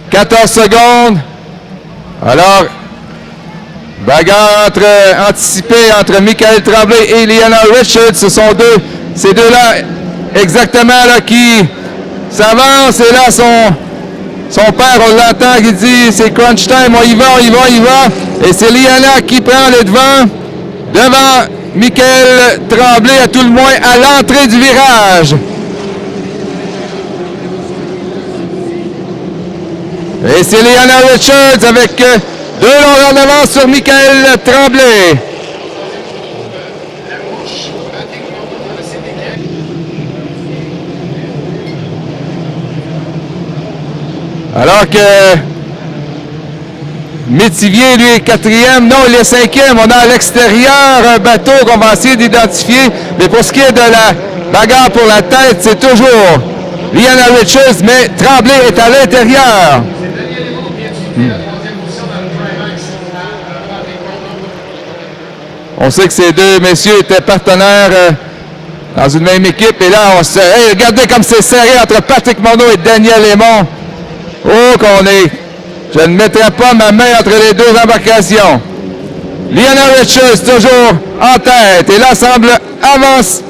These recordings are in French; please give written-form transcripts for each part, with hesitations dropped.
14 secondes. Alors, bagarre anticipée entre Michael Tremblay et Liana Richards. Ce sont ces deux-là exactement là, qui s'avancent. Et là, son père, on l'entend, qui dit c'est crunch time, on y va. Et c'est Liana qui prend le devant Michael Tremblay, à tout le moins à l'entrée du virage. Et c'est Liana Richards avec 2 longueurs d'avance sur Michael Tremblay. Alors que Métivier, lui, est 4e. Non, il est 5e. On a à l'extérieur un bateau qu'on va essayer d'identifier. Mais pour ce qui est de la bagarre pour la tête, c'est toujours Liana Richards, mais Tremblay est à l'intérieur. On sait que ces deux messieurs étaient partenaires dans une même équipe. Et là, regardez comme c'est serré entre Patrick Morneau et Daniel Aymon. Oh, qu'on est... Je ne mettrai pas ma main entre les deux embarcations. Liana Richards toujours en tête. Et là, semble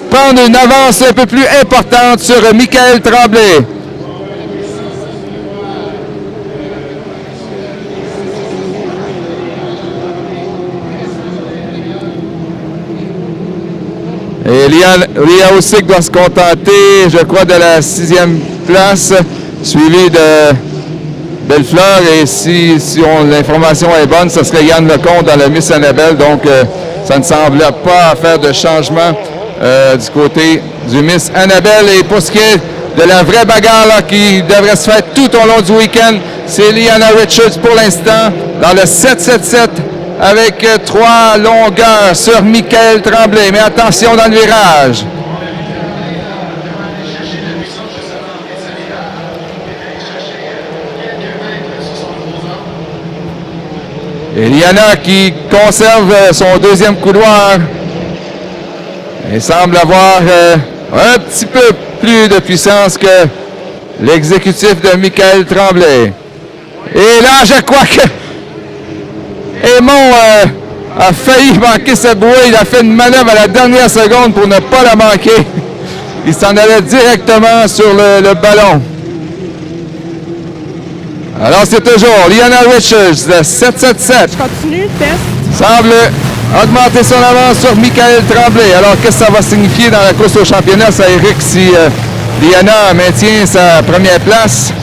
prendre une avance un peu plus importante sur Michael Tremblay. Et Lia Usyk doit se contenter, je crois, de la 6e place, suivi de Bellefleur. Et si l'information est bonne, ce serait Yann Lecomte dans la Miss Annabelle. Donc, ça ne semble pas faire de changement du côté du Miss Annabelle. Et pour ce qui est de la vraie bagarre là, qui devrait se faire tout au long du week-end, c'est Liana Richards pour l'instant dans le 7-7-7. Avec 3 longueurs sur Michael Tremblay. Mais attention dans le virage. Et Liana qui conserve son 2e couloir. Et semble avoir un petit peu plus de puissance que l'exécutif de Michael Tremblay. Et là, je crois que Aymon a failli manquer sa bouée. Il a fait une manœuvre à la dernière seconde pour ne pas la manquer. Il s'en allait directement sur le ballon. Alors c'est toujours Liana Richards, le 7-7-7. Continue, test. Semble augmenter son avance sur Michael Tremblay. Alors qu'est-ce que ça va signifier dans la course au championnat, ça, Eric, si Liana maintient sa première place?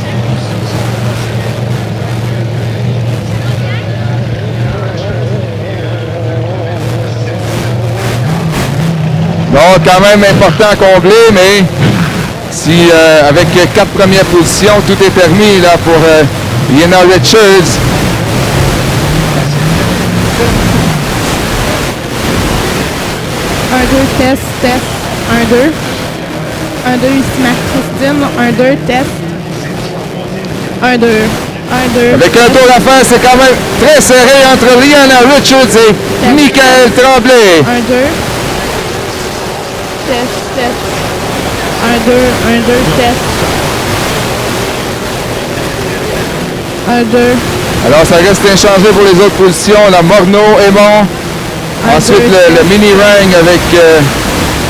Donc, quand même important à combler, mais si avec 4 premières positions, tout est permis là, pour Liana Richards. Un, deux, test. 1, 2. 1, 2, ici Marc-Christine. 1, 2, test. 1, 2. 1, 2. Avec un tour à faire, c'est quand même très serré entre Liana Richards et Michael Tremblay. 1, 2. Test. 1, 2, test. 1, 2. Alors, ça reste inchangé pour les autres positions. La Morneau, Aymon. Ensuite, le mini-ring avec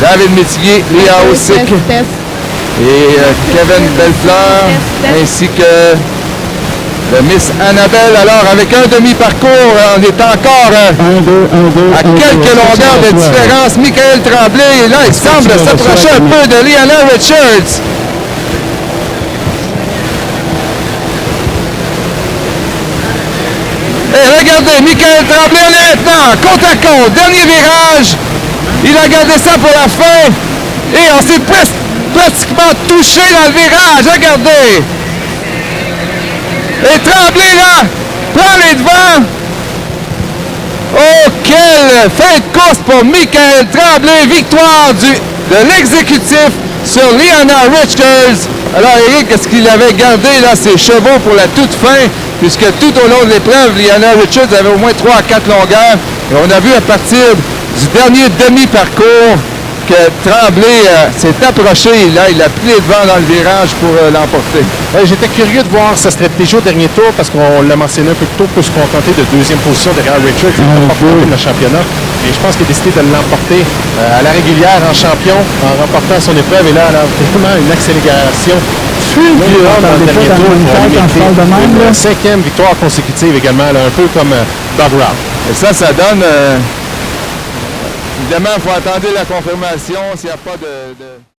David Métivier, Lia Usyk et Kevin Bellefleur, ainsi que le Miss Annabelle. Alors, avec un demi-parcours, on est encore à quelques longueurs de différence. Michael Tremblay, là, il semble s'approcher un peu de Liana Richards. Et regardez, Michael Tremblay, on est maintenant côte à côte. Dernier virage. Il a gardé ça pour la fin. Et on s'est pratiquement touché dans le virage. Regardez. Et Tremblay, là, prend les devants. Oh, quelle fin de course pour Michael Tremblay. Victoire de l'exécutif sur Liana Richards. Alors, Eric, est-ce qu'il avait gardé là, ses chevaux pour la toute fin? Puisque tout au long de l'épreuve, Liana Richards avait au moins 3 à 4 longueurs. Et on a vu à partir du dernier demi-parcours Tremblay s'est approché, là, il a plié le vent dans le virage pour l'emporter. Ouais, j'étais curieux de voir sa stratégie au dernier tour parce qu'on l'a mentionné un peu plus tôt, peut se contenter de deuxième position derrière Richard qui n'a pas remporté le championnat. Et je pense qu'il a décidé de l'emporter à la régulière en champion en remportant son épreuve. Et là, elle a vraiment une accélération fulgurante dans le dernier tour pour aller une cinquième victoire consécutive également, là, un peu comme Bob Rock. Et ça donne... évidemment, il faut attendre la confirmation s'il n'y a pas de...